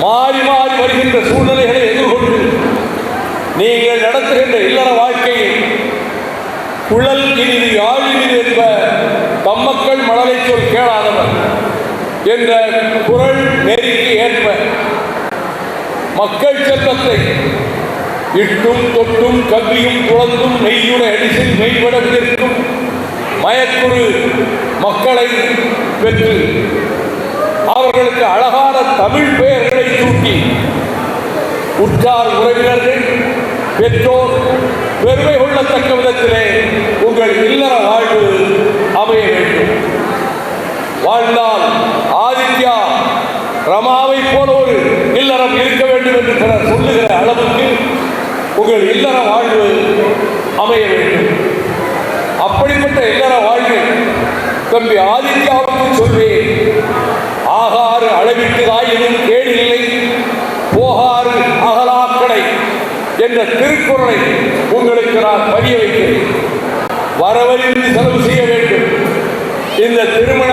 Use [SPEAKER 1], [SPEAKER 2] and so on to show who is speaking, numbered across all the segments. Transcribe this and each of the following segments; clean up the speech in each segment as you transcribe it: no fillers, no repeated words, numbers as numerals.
[SPEAKER 1] மாறி மாறி வருகின்ற சூழ்நிலைகளை எதிர்கொண்டு நீங்கள் நடத்துகின்ற இல்லற வாழ்க்கையில் குழல் இனிது யாழினிது என்ப தம்மக்கள் மழலை சொல் கேளாதவர் என்ற குரல் நெறிக்கு ஏற்ப மக்கள் செல்வத்தை இட்டும் தொட்டும் கவ்வியும் துளந்தும் நெய்யுட அடிசில் மெய்பட விதிர்க்கும் மயக்குறு மக்களை பெற்று அவர்களுக்கு அழகான தமிழ் பெயர்களை சூட்டி உற்றார் உறவினர்கள் பெற்றோர் பெருமை கொள்ளத்தக்க விதத்திலே உங்கள் இல்லற வாழ்வு அமைய வேண்டும். வாழ்ந்தால் ஆதித்யா ரமாவை போல ஒரு இல்லறம் இருக்க வேண்டும் என்று சிலர் சொல்லுகிற அளவுக்கு உங்கள் இல்லற வாழ்வு அமைய வேண்டும். அப்படிப்பட்ட இல்லற வாழ்வு தம்பி ஆதித்யாவுக்கு சொல்வேன். ஆகாறு அளவிட்டுதாயினும் கேடில்லை போகாறு அகலாக்கடை என்ற திருக்குறளை உங்களுக்கு நான் பதிய வைக்கிறேன். வரவழிந்து செலவு செய்ய வேண்டும். இந்த திருமண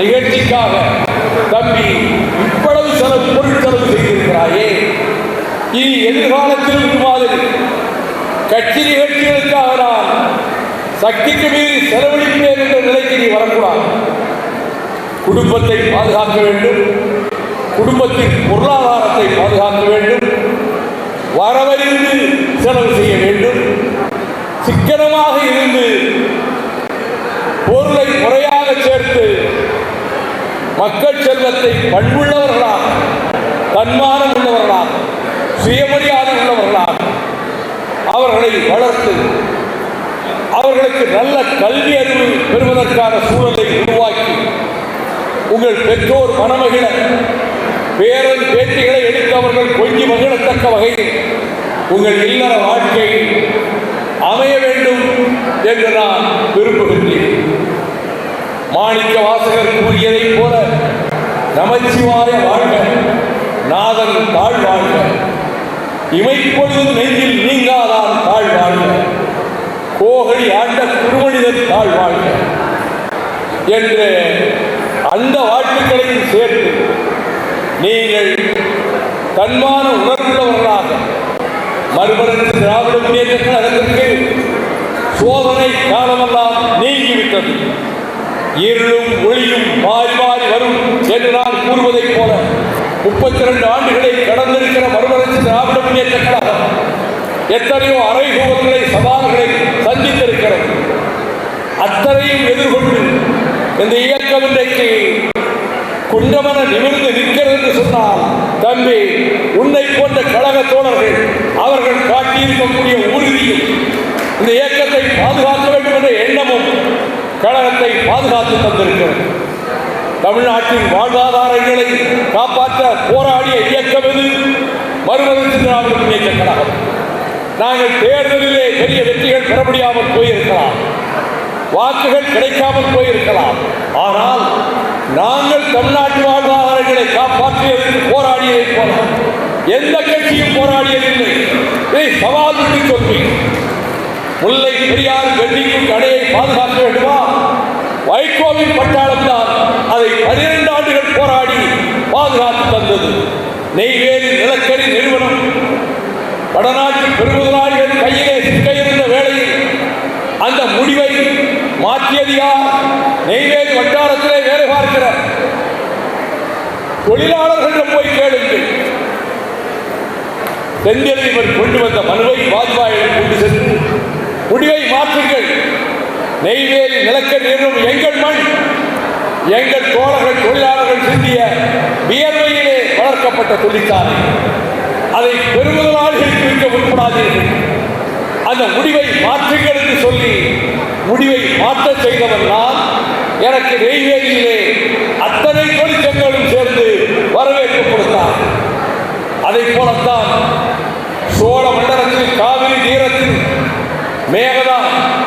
[SPEAKER 1] நிகழ்ச்சிக்காக தம்பி இவ்வளவு செலவு பொருட்செலவு செய்திருக்கிறாயே, இனி எதிர்காலத்தில் ஒரு மாதிரி கட்சி நிகழ்ச்சிகளுக்காக நான் சக்திக்கு மீறி செலவழிப்பேன் என்ற நிலைக்கு நீ வரக்கூடாது. குடும்பத்தை பாதுகாக்க வேண்டும், குடும்பத்தின் பொருளாதாரத்தை பாதுகாக்க வேண்டும், வரவறிந்து செலவு செய்ய வேண்டும், சிக்கனமாக இருந்து பொருளை முறையாக சேர்த்து மக்கள் செல்வத்தை பண்புள்ளவர்களாக, தன்மானம் உள்ளவர்களாக, சுயமரியாதை உள்ளவர்களாக அவர்களை வளர்த்து அவர்களுக்கு நல்ல கல்வி அறிவு பெறுவதற்கான சூழலை உருவாக்கி உங்கள் பெற்றோர் மனமகிழ பேரன் பேட்டிகளை எடுத்து அவர்கள் கொஞ்சி மகிழத்தக்க வகையில் உங்கள் இல்லற வாழ்க்கை அமைய வேண்டும் என்று நான் விரும்புகின்றேன். மாணிக்க வாசகர் கூறியதைப் போல நமச்சிவாய வாழ்க, நாதன் தாழ் வாழ்க, இமைப்பொழுதும் நெஞ்சில் நீங்காதான் தாழ் வாழ்க, கோகழி ஆண்ட குருமனிதன் தாழ் வாழ்க என்ற அந்த வாழ்த்துக்களையும் சேர்த்து நீங்கள் தன்மான உணர்வுள்ளவர்களாக மறுமலர்ச்சி திராவிட முன்னேற்ற கழகத்திற்கு சோதனை காலமெல்லாம் நீங்கிவிட்டது. இருளும் ஒளியும் மாறி மாறி வரும் என்று நான் கூறுவதைப் போல 32 ஆண்டுகளை கடந்திருக்கிற மறுமலர்ச்சி திராவிட முன்னேற்ற கழகம் எத்தனையோ அறைகூவல்களை சவால்களை சந்தித்திருக்கிறது. அத்தனையும் எதிர்கொண்டு இந்த இயக்கம் இன்றைக்கு குண்டமன நிமிர்ந்து நிற்கிறது என்று சொன்னால், தம்பி உன்னை போன்ற கழக தோழர்கள் அவர்கள் காட்டியிருக்கக்கூடிய உறுதியும் இந்த இயக்கத்தை பாதுகாக்க வேண்டும் என்ற எண்ணமும் கழகத்தை பாதுகாத்து தந்திருக்கிறது. தமிழ்நாட்டின் வாழ்வாதாரங்களை காப்பாற்ற போராடிய இயக்கம் எது? மறுமலர்ச்சி திராவிட முன்னேற்ற கழகம். நாங்கள் தேர்தலிலே பெரிய வெற்றிகள் பெற முடியாமல் போயிருக்கலாம், வாக்குகள் கிடைக்காமல் போயிருக்கலாம். ஆனால் நாங்கள் தமிழ்நாட்டு வாழ்வாதாரங்களை காப்பாற்றியதற்கு போராடியதை போல எந்த கட்சியும் போராடியதில்லை. இதை சவால் விட்டு சொல்வேன். முல்லை பெரியார் வெள்ளிக்கும் கடையை பாதுகாக்க வேண்டுமா? வைகோவின் பட்டாளம் தான் அதை 12 ஆண்டுகள் போராடி பாதுகாத்து தந்தது. நெய்வேலி நிலக்கரி நிறுவனம் வடநாட்டு பெருமுதலாளிகள் கையிலே சிக்க இருந்த வேளையில் அந்த முடிவை மாற்றியது யார்? நெய்வேலி வட்டாரத்திலே வேலை பார்க்கிற தொழிலாளர்களிடம் போய் கேளுங்கள். தென்தெளிவர் கொண்டு வந்த மனுவை வாஜ்பாயிடம் கொண்டு சென்று முடிவை மாற்றுங்கள். நெய்வேலி நிலக்கரி நிறுவனம் எங்கள் மண், எங்கள் தோழர்கள் தொழிலாளர்கள் சிந்திய வியர்வையிலே வளர்க்கப்பட்ட தொழிற்சாலை. அதை பெருமுதலாளிகளுக்கு விற்க முற்படாதீர்கள். அந்த முடிவை மாற்றுங்கள் என்று சொல்லி முடிவை மாற்ற செய்தவன் நான். எனக்கு நெய்வேலியிலே அத்தனை தொழிற்சங்கங்களும் சேர்ந்து வரவேற்பு கொடுத்தார். அதை போலத்தான் சோழ மண்டலத்தில் காவிரி தீரத்தில்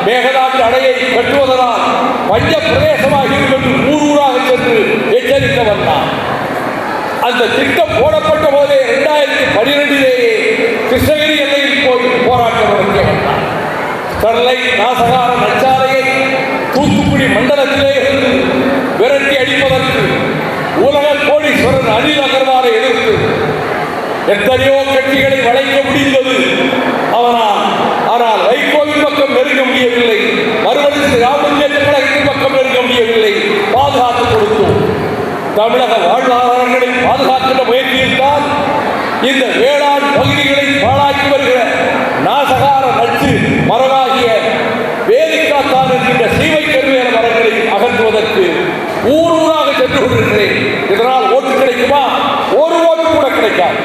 [SPEAKER 1] மேகதாட்டு அணையை கட்டுவதனால் பஞ்ச பிரதேசமாக இருக்கும் என்று ஊராக சென்று எச்சரித்தவன் நான். அந்த திட்டம் போடப்பட்ட போதே 2012 கிருஷ்ணகிரி எல்லையில் போய் போராட்டம் நடத்தியவன் நான். ஸ்டெர்லை நாசகார நச்சாலையை தூத்துக்குடி மண்டலத்திலே இருந்து விரட்டி அடிப்பதற்கு உலக கோடீஸ்வரன் அனில் அகர்வாலை எதிர்த்து தமிழக வாழ்வாதாரங்களை பாதுகாக்கின்ற முயற்சியில் தான் இந்த வேளாண் பகுதிகளை பாழாக்கி வருகிற நாசகார நச்சு மரமாகிய வேலிக்காத்தான் என்கின்ற சீவை கருவேல மரங்களை அகற்றுவதற்கு ஊர் ஊராக சென்று கொண்டிருக்கிறேன். இதனால் ஓட்டு கிடைக்குமா? ஒரு ஓட்டு கூட கிடைக்காது.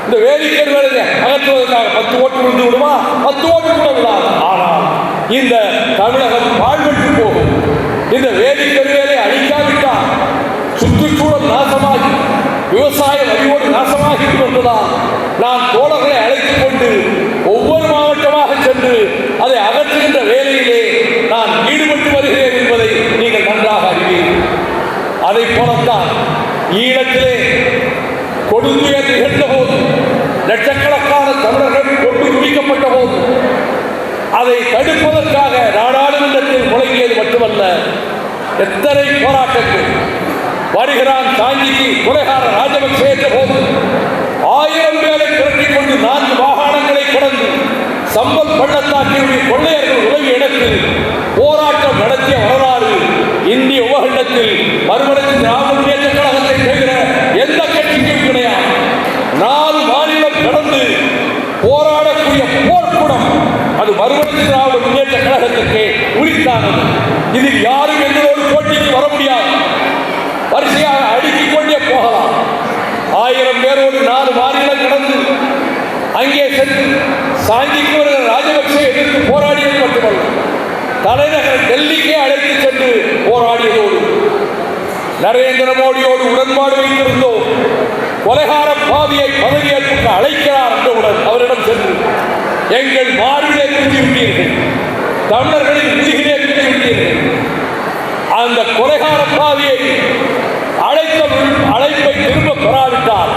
[SPEAKER 1] இந்த வேலிக்கருவேலை அகற்றுவதற்காக 10 ஓட்டு விழுந்து விடுமா? 10 ஓட்டு கூட விடாது. ஆனால் இந்த தமிழகம் வாழ்விட்டு போகும். இந்த வேலிக்கருவேலை அழிக்காவிட்டால் சுற்றுச்சூழல் நாசமாகி விவசாயம் அறிவோடு நாசமாகி வந்ததால் நான் தோழர்களை அழைத்துக் கொண்டு ஒவ்வொரு மாவட்டமாக சென்று அதை அகற்றுகின்ற வேலையிலே நான் ஈடுபட்டு வருகிறேன் என்பதை நீங்கள் நன்றாக அறிவீர்கள். அதை போலத்தான் ஈழத்திலே கொடுந்துயர் நிகழ்ந்த போது லட்சக்கணக்கான தமிழர்கள் கொண்டு குவிக்கப்பட்ட போது அதை தடுப்பதற்காக நாடாளுமன்றத்தில் முழங்கியது மட்டுமல்ல, எத்தனை போராட்டங்கள் வருகிறான் சாஞ்சிக்கு கொலைகார ராஜபக்சே என்ற போது 1000 பேரை திரட்டிக் கொண்டு 4 மாகாணங்களை கடந்து சம்பல் பள்ளத்தாக்கினுடைய கொள்ளையர்கள் உதவி இடத்தில் போராட்டம் நடத்திய வரலாறு இந்திய உபகண்டத்தில் மறுமலர்ச்சி திராவிட முன்னேற்ற கழகத்தை தவிர எந்த கட்சிக்கும் கிடையாது. 4 மாநிலம் கடந்து போராடக்கூடிய போர்க்குணம் அது மறுமலர்ச்சி திராவிட முன்னேற்ற கழகத்திற்கு உரித்தானது. இதில் யாரும் எங்களோடு போட்டிக்கு வர முடியாது. வரிசையாக அடுக்கிக் கொண்டே போகலாம். 1000 பேரோடு 4 மாநிலம் கடந்து அங்கே சென்று சாங்கிக்கு வருகிற ராஜபக்சே எதிர்த்து போராடியது மட்டுமல்ல, தலைநகர் டெல்லிக்கே அழைத்து சென்று போராடியதோடு நரேந்திர மோடியோடு உடன்பாடு வைத்திருந்தோம். கொலைகார பாவியை பதவியேற்புக்கு அழைக்கிறார் என்றவுடன் அவரிடம் சென்று எங்கள் மார்பிலே குத்திவிட்டீர்கள், தமிழர்களின் முதுகிலே குத்திவிட்டீர்கள், அந்த கொலைகார பாவியை அழைப்பை திரும்ப பெறாவிட்டால்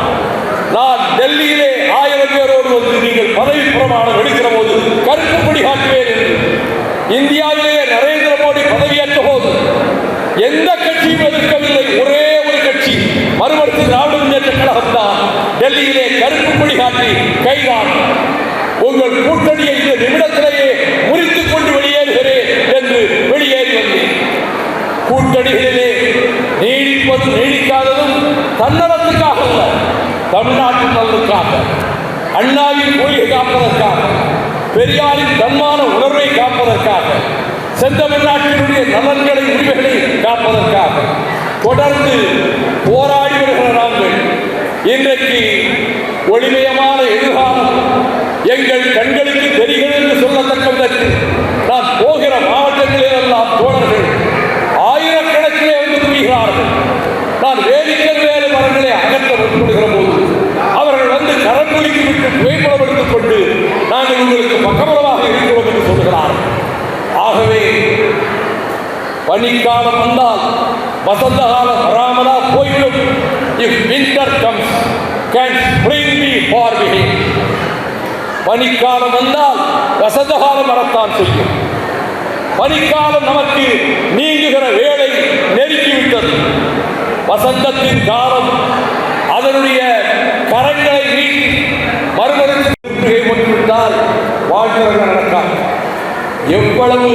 [SPEAKER 1] நான் டெல்லியிலே 1000 பேரோடு வந்து நீங்கள் பதவி பிரமாணம் எடுக்கிற போது கருப்பு கொடி காட்டுவேன் என்று இந்தியாவிலேயே நரேந்திர மோடி பதவியேற்ற போது எந்த கட்சியும் எதிர்க்கவில்லை. ஒரே ஒரு கட்சி மறுமலர்ச்சி திராவிட முன்னேற்ற கழகம் தான் டெல்லியிலே கருப்பு கொடி காட்டி கைதான் உங்கள் கூட்டணியை இந்த நிமிடத்திலேயே முறித்துக் கொண்டு வெளியேறுகிறேன் என்று வெளியேறி வந்தேன். கூட்டணிகளிலே நீடிக்காததும் தன்னலத்துக்காக அல்ல, தமிழ்நாட்டின் நலனுக்காக, அண்ணாவின் கொள்கை காப்பதற்காக, பெரியாரின் தன்மான உணர்வை காப்பதற்காக, செந்தமிழ்நாட்டினுடைய நலன்களை உரிமைகளை காப்பதற்காக தொடர்ந்து போராடி வருகிற நாங்கள் இன்றைக்கு ஒளிமயமான எதிர்காலம் எங்கள் கண்களுக்கு தெரிகிறது என்று சொல்லத்தக்க விதத்தில் நான் போகிற மாவட்டங்களில் எல்லாம் தோழர்கள் ஆயிரக்கணக்கிலே வந்து குவிகிறார்கள். நான் வேலிக்கருவேலை மரங்களை அகற்ற முற்படுகிற போது அவர்கள் வந்து கரங்குலுக்கி விட்டு புகைப்படம் எடுத்துக் கொண்டு நாங்கள் உங்களுக்கு பக்கபலமாக இருக்கிறோம் என்று சொல்லுகிறார்கள். ஆகவே பனிக்காலம் வந்தால் வசந்த காலம் வராமலா போய்விடும். If winter comes, can spring be far behind? பனிக்காலம் வந்தால் வசந்த காலம் வரத்தான் செய்யும். பனிக்காலம் நமக்கு நீங்குகிற வேளை நெருக்கிவிட்டது. வசந்தத்தின் காலம் அதனுடைய கரங்களை நீட்டி மறுமலர்ச்சி கொண்டுவிட்டால் வாழ்க்கை நடக்காது. எவ்வளவு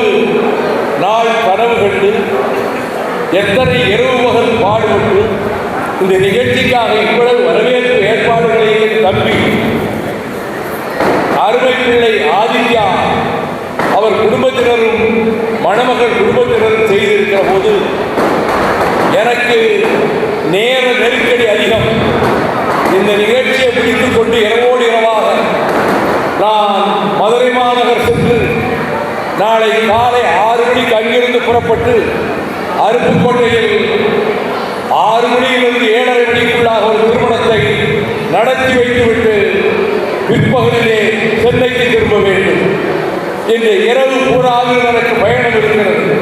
[SPEAKER 1] நாள் கனவு கண்டு எத்தனை இரவு பகல் பாடுபட்டு இந்த நிகழ்ச்சிக்காக இவ்வளவு வரவேற்பு ஏற்பாடுகளையும் தம்பி அருமை பிள்ளை ஆதித்யா அவர் குடும்பத்தினரும் மணமகள் குடும்பத்தினரும் செய்திருக்கிற போது எனக்கு நேர நெருக்கடி அதிகம். இந்த நிகழ்ச்சியை முடித்துக் கொண்டு இரவோடு இரவாக நான் மதுரை மாநகர் சென்று நாளை காலை 6 மணிக்கு அங்கிருந்து புறப்பட்டு அருப்புக்கோட்டையில் 6 மணியிலிருந்து 7:30 மணிக்குள்ளாக ஒரு திருமணத்தை நடத்தி வைத்துவிட்டு பிற்பகலிலே சென்னைக்கு திரும்ப வேண்டும். இன்று இரவு பூராவில் எனக்கு பயணம் இருக்கிறது.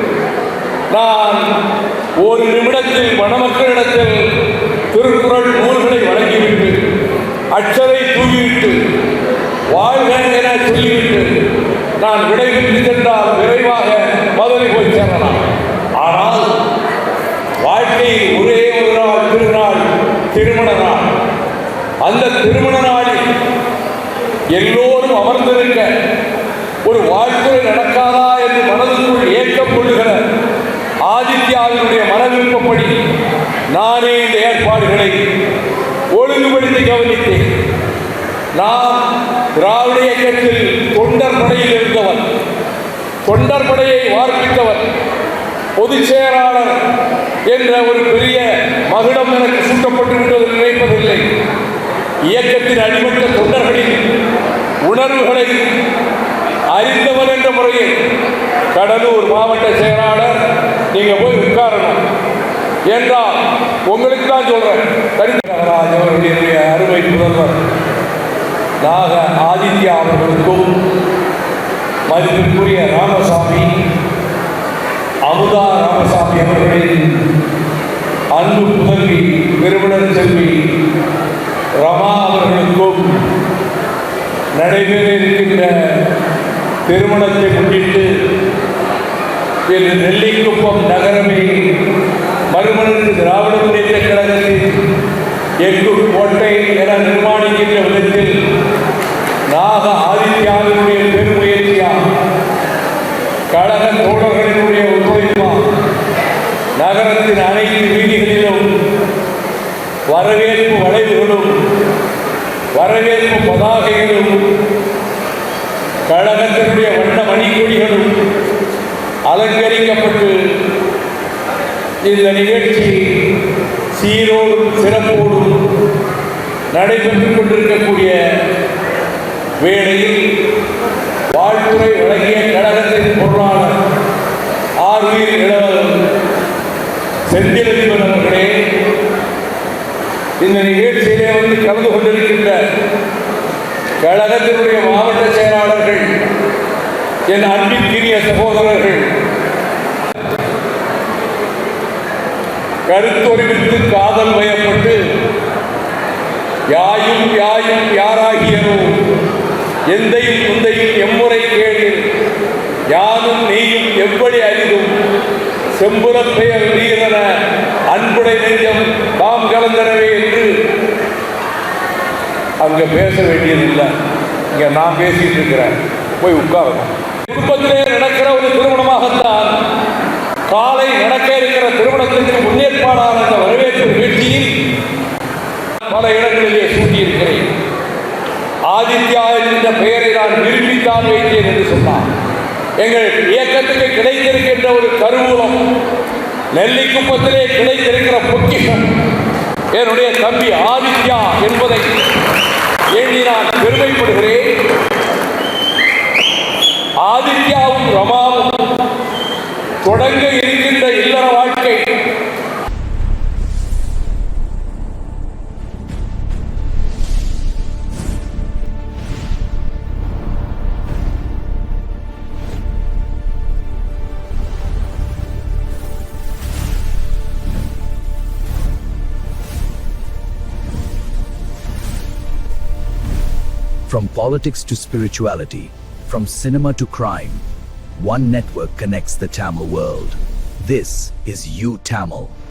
[SPEAKER 1] நான் ஒரு நிமிடத்தில் மணமக்களிடத்தில் திருக்குறள் நூல்களை வழங்கிவிட்டு அச்சரை தூவிவிட்டு வாழ்க என சொல்லிவிட்டு நான் விடைபெற்று சென்றால் விரைவாக மதுரை போய் சேரலாம். ஆனால் வாழ்க்கையில் ஒரே ஒரு நாள் திருநாள், திருமண நாள். அந்த திருமண நாளில் எல்லோரும் அமர்ந்திருக்க ஒரு வாழ்க்கை நடக்காதா என்று மனதுக்குள் ஏக்கம் கொள்ளுகிற ஆதித்யாவினுடைய மனவிருப்பப்படி நானே இந்த ஏற்பாடுகளை ஒழுங்குபடுத்தி கவனித்தேன். நான் திராவிட இயக்கத்தில் தொண்டர் படையில் இருந்தவன், தொண்டர் படையை வார்ப்பித்தவன், பொதுச் செயலாளர் என்ற ஒரு பெரிய மகுடம் எனக்கு சூட்டப்பட்டு விட்டது நினைப்பதில்லை. இயக்கத்தின் அடிமட்ட தொண்டர்களின் உணர்வுகளை அறிந்தவன் என்ற முறையில் கடலூர் மாவட்ட செயலாளர் நீங்க போய் உட்காரணும் என்றால் உங்களுக்கு தான் சொல்றேன். கரிநாகராஜ் அவர்களுடைய அருமை முதல்வர் நாக ஆதித்யா அவர்களுக்கும் மதிப்பிற்குரிய ராமசாமி அமுதா ராமசாமி அவர்களின் அன்பு புதல்வி நிறுவனர் செல்வி ரமா அவர்களுக்கும் நடைபெற இருக்கின்ற திருமணத்தை முன்னிட்டு இன்று நெல்லிக்குப்பம் நகரமே மறுமலர்ச்சி திராவிட முன்னேற்ற கழகத்தின் எங்கு கோட்டை என நிர்மாணிக்கின்ற விதத்தில் நாக ஆதித்யாவினுடைய பெருமுயற்சியா கழக தோழர்களினுடைய ஒத்துழைப்பா நகரத்தின் அனைத்து வீதிகளிலும் வரவேற்பு வளைவுகளும் வரவேற்பு பதாகைகளும் கழகத்தினுடைய வண்ண மணிக்கொடிகளும் அலங்கரிக்கப்பட்டு இந்த நிகழ்ச்சி சீரோடும் சிறப்போடும் நடைபெற்றுக் கொண்டிருக்கக்கூடிய வேளையில் வாழ்த்துறை வழங்கிய கழகத்தின் பொருளாளர் ஆர்வீர் இளவரசர் செந்திலதிபன் அவர்களே, இந்த நிகழ்ச்சியிலே வந்து கலந்து கொண்டிருக்கின்ற கழகத்தினுடைய மாவட்ட செயலாளர்கள், என் அன்பிற்கினிய சகோதரர்கள், கருத்தொருவித்து காதல் வயப்பட்டு யாயும் யாயும் யாராகியனோ எந்தையும் குந்தையும் எம்முறை கேளில் யானும் நீயும் எவ்வளி அறிதும் செம்புறப் பெயர் வீரன அன்புடை நெஞ்சம் தாம் கலந்தனவே என்று அங்க பேச வேண்டியதில்லை. இங்க நான் பேசிட்டு இருக்கிறேன், போய் உட்காரணும். குடும்பத்திலே நடக்கிற ஒரு திருமணமாகத்தான் காலை நடக்க இருக்கிற திருமணத்திற்கு முன்னேற்பாடான இந்த வரவேற்பு நிகழ்ச்சியில் பல இடங்களிலே சூட்டியிருக்கிறேன். ஆதித்யா என்ற பெயரை நான் விரும்பித்தான் வைத்தேன் என்று சொன்னார். எங்கள் இயக்கத்துக்கு கிடைத்திருக்கின்ற ஒரு கருவூலம், நெல்லிக்குப்பத்திலே கிடைத்திருக்கிற பொக்கிஷம் என்னுடைய தம்பி ஆதித்யா என்பதை எண்ணி நான் பெருமைப்படுகிறேன். ஆதித்யாவும் ரமாவும் தொடங்க இருக்கின்ற இல்லற வாழ்க்கை
[SPEAKER 2] From politics to spirituality, from cinema to crime, one network connects the Tamil world. This is U Tamil.